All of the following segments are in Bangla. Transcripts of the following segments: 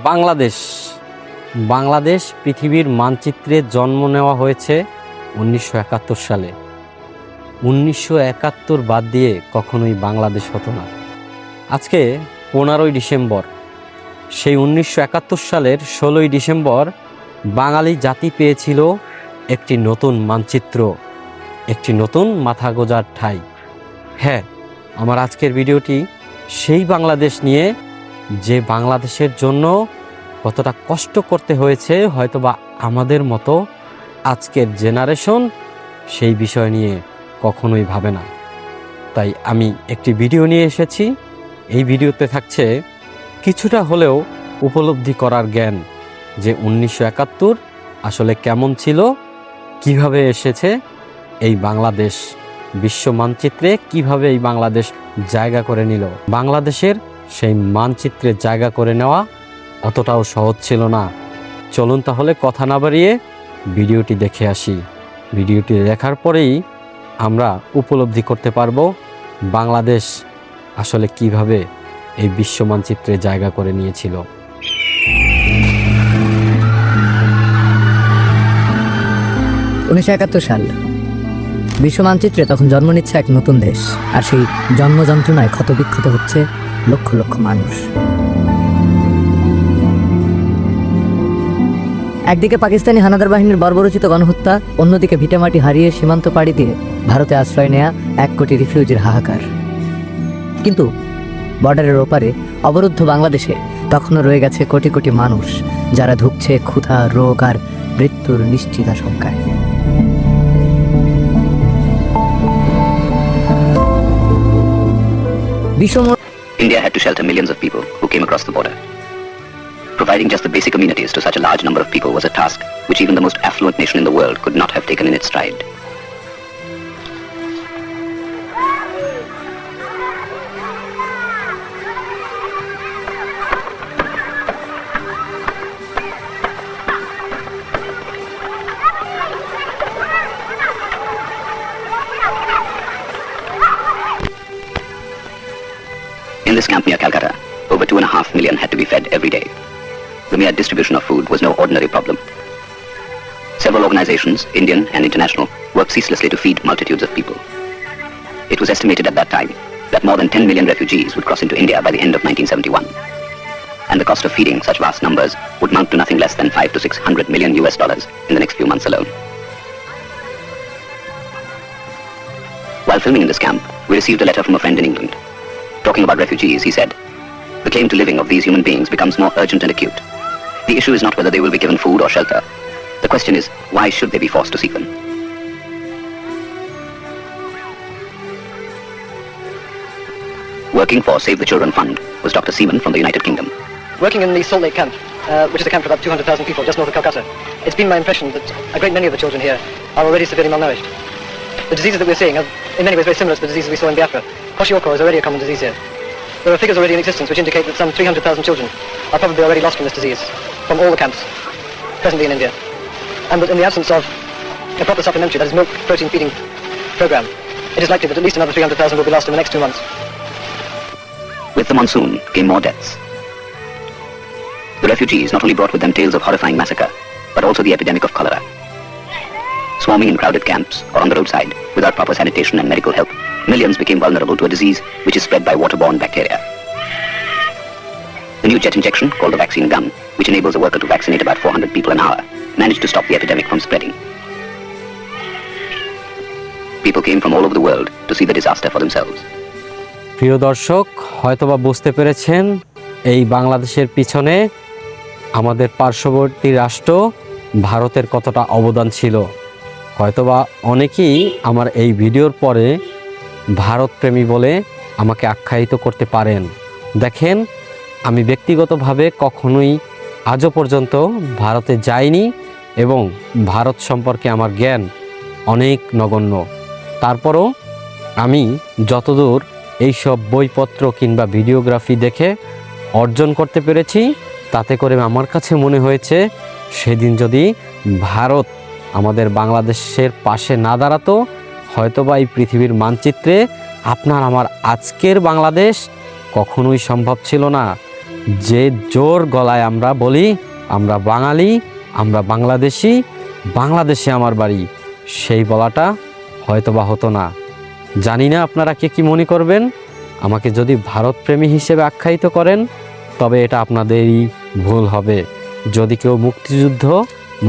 বাংলাদেশ বাংলাদেশ পৃথিবীর মানচিত্রে জন্ম নেওয়া হয়েছে 1971 সালে। 1971 বাদ দিয়ে কখনোই বাংলাদেশ হতো না। আজকে 15ই ডিসেম্বর। সেই 1971 সালের 16ই ডিসেম্বর বাঙালি জাতি পেয়েছিল একটি নতুন মানচিত্র, একটি নতুন মাথা গোঁজার ঠাঁই। হ্যাঁ, আমার আজকের ভিডিওটি সেই বাংলাদেশ নিয়ে, যে বাংলাদেশের জন্য কতটা কষ্ট করতে হয়েছে হয়তোবা আমাদের মতো আজকের জেনারেশন সেই বিষয় নিয়ে কখনোই ভাবে না। তাই আমি একটি ভিডিও নিয়ে এসেছি। এই ভিডিওতে থাকছে কিছুটা হলেও উপলব্ধি করার জ্ঞান, যে 1971 আসলে কেমন ছিল, কিভাবে এসেছে এই বাংলাদেশ বিশ্ব মানচিত্রে, কিভাবে এই বাংলাদেশ জায়গা করে নিল। বাংলাদেশের সেই মানচিত্রে জায়গা করে নেওয়া অতটাও সহজ ছিল না। চলুন তাহলে কথা না বাড়িয়ে ভিডিওটি দেখে আসি। ভিডিওটি দেখার পরেই আমরা উপলব্ধি করতে পারবো বাংলাদেশ আসলে কিভাবে এই বিশ্ব মানচিত্রে জায়গা করে নিয়েছিল। 1971 সাল বিশ্ব মানচিত্রে তখন জন্ম নিচ্ছে এক নতুন দেশ, আর সেই জন্ম যন্ত্রণায় ক্ষতবিক্ষত হচ্ছে লক্ষ লক্ষ মানুষ। একদিকে পাকিস্তানি হানাদার বাহিনীর বর্বরোচিত গণহত্যা, অন্যদিকে ভিটামাটি হারিয়ে সীমান্ত পাড়ি দিয়ে ভারতে আশ্রয় নেয়া 1 কোটি রিফিউজির হাহাকার। কিন্তু বর্ডারের ওপারে অবরুদ্ধ বাংলাদেশে তখনও রয়ে গেছে কোটি কোটি মানুষ, যারা ধুঁকছে ক্ষুধা, রোগ আর মৃত্যুর নিশ্চিত আশঙ্কায়। India had to shelter millions of people who came across the border. Providing just the basic amenities to such a large number of people was a task which even the most affluent nation in the world could not have taken in its stride. In this camp near Calcutta, over 2.5 million had to be fed every day. The mere distribution of food was no ordinary problem. Several organizations, Indian and international, worked ceaselessly to feed multitudes of people. It was estimated at that time that more than 10 million refugees would cross into India by the end of 1971. And the cost of feeding such vast numbers would mount to nothing less than 500 to 600 million US dollars in the next few months alone. While filming in this camp, we received a letter from a friend in England. Talking about refugees, he said, "The claim to living of these human beings becomes more urgent and acute. The issue is not whether they will be given food or shelter. The question is, why should they be forced to seek them?" Working for Save the Children Fund was Dr. Seaman from the United Kingdom. Working in the Salt Lake camp, which is a camp for about 200,000 people just north of Calcutta, it's been my impression that a great many of the children here are already severely malnourished. The diseases that we're seeing are in many ways very similar to the diseases we saw in Biafra. Kwashiorkor is already a common disease here. There are figures already in existence which indicate that some 300,000 children are probably already lost from this disease from all the camps presently in India. And that in the absence of a proper supplementary, that is milk protein feeding program, it is likely that at least another 300,000 will be lost in the next 2 months. With the monsoon came more deaths. The refugees not only brought with them tales of horrifying massacre, but also the epidemic of cholera. Swarming in crowded camps or on the roadside, without proper sanitation and medical help, millions became vulnerable to a disease which is spread by waterborne bacteria. The new jet injection, called the vaccine gun, which enables a worker to vaccinate about 400 people an hour, managed to stop the epidemic from spreading. People came from all over the world to see the disaster for themselves. প্রিয় দর্শক, হয়তোবা বুঝতে পেরেছেন এই বাংলাদেশের পিছনে আমাদের পার্শ্ববর্তী রাষ্ট্র ভারতের কতটা অবদান ছিল। হয়তোবা অনেকেই আমার এই ভিডিওর পরে ভারতপ্রেমী বলে আমাকে আখ্যায়িত করতে পারেন। দেখেন, আমি ব্যক্তিগতভাবে কখনোই আজও পর্যন্ত ভারতে যাইনি এবং ভারত সম্পর্কে আমার জ্ঞান অনেক নগণ্য। তারপরও আমি যতদূর এইসব বইপত্র কিংবা ভিডিওগ্রাফি দেখে অর্জন করতে পেরেছি, তাতে করে আমার কাছে মনে হয়েছে সেদিন যদি ভারত আমাদের বাংলাদেশের পাশে না দাঁড়াতো, হয়তোবা এই পৃথিবীর মানচিত্রে আপনার আমার আজকের বাংলাদেশ কখনোই সম্ভব ছিল না। যে জোর গলায় আমরা বলি আমরা বাঙালি, আমরা বাংলাদেশি, বাংলাদেশে আমার বাড়ি, সেই বলাটা হয়তোবা হতো না। জানি না আপনারা কে কি মনে করবেন। আমাকে যদি ভারতপ্রেমী হিসেবে আখ্যায়িত করেন তবে এটা আপনাদেরই ভুল হবে। যদি কেউ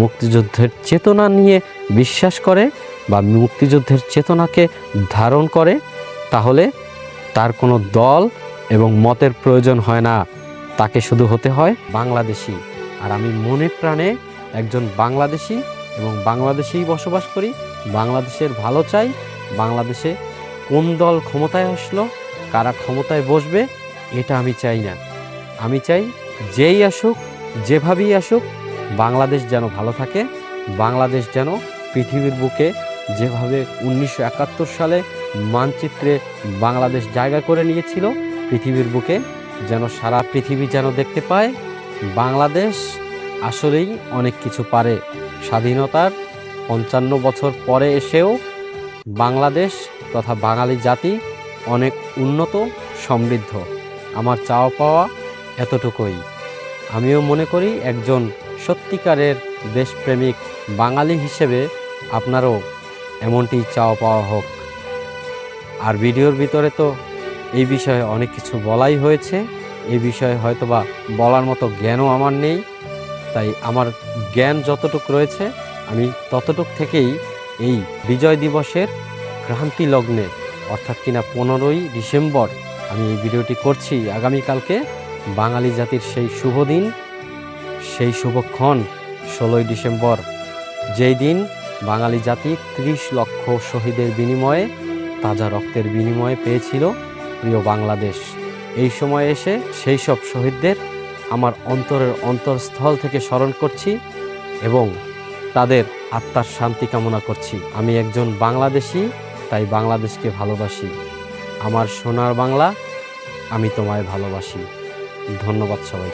মুক্তিযুদ্ধের চেতনা নিয়ে বিশ্বাস করে বা মুক্তিযুদ্ধের চেতনাকে ধারণ করে, তাহলে তার কোনো দল এবং মতের প্রয়োজন হয় না, তাকে শুধু হতে হয় বাংলাদেশি। আর আমি মনে প্রাণে একজন বাংলাদেশি এবং বাংলাদেশেই বসবাস করি, বাংলাদেশের ভালো চাই। বাংলাদেশে কোন দল ক্ষমতায় আসলো, কারা ক্ষমতায় বসবে, এটা আমি চাই না। আমি চাই যেই আসুক, যেভাবেই আসুক, বাংলাদেশ যেন ভালো থাকে। বাংলাদেশ যেন পৃথিবীর বুকে যেভাবে 1971 সালে মানচিত্রে বাংলাদেশ জায়গা করে নিয়েছিল, পৃথিবীর বুকে যেন সারা পৃথিবী যেন দেখতে পায় বাংলাদেশ আসলেই অনেক কিছু পারে। স্বাধীনতার 55 বছর পরে এসেও বাংলাদেশ তথা বাঙালি জাতি অনেক উন্নত, সমৃদ্ধ। আমার চাওয়া পাওয়া এতটুকুই। আমিও মনে করি একজন সত্যিকারের দেশপ্রেমিক বাঙালি হিসেবে আপনারও এমনটি চাওয়া পাওয়া হোক। আর ভিডিওর ভিতরে তো এই বিষয়ে অনেক কিছু বলাই হয়েছে। এই বিষয়ে হয়তোবা বলার মতো জ্ঞানও আমার নেই, তাই আমার জ্ঞান যতটুকু রয়েছে আমি ততটুক থেকেই এই বিজয় দিবসের ক্রান্তি লগ্নে, অর্থাৎ কিনা 15ই ডিসেম্বর আমি এই ভিডিওটি করছি। আগামীকালকে বাঙালি জাতির সেই শুভ দিন, সেই শুভক্ষণ 16ই ডিসেম্বর, যেই দিন বাঙালি জাতি 30 লক্ষ শহীদের বিনিময়ে, তাজা রক্তের বিনিময়ে পেয়েছিল প্রিয় বাংলাদেশ। এই সময় এসে সেই সব শহীদদের আমার অন্তরের অন্তরস্থল থেকে স্মরণ করছি এবং তাদের আত্মার শান্তি কামনা করছি। আমি একজন বাংলাদেশি, তাই বাংলাদেশকে ভালোবাসি। আমার সোনার বাংলা, আমি তোমায় ভালোবাসি। ধন্যবাদ সবাই।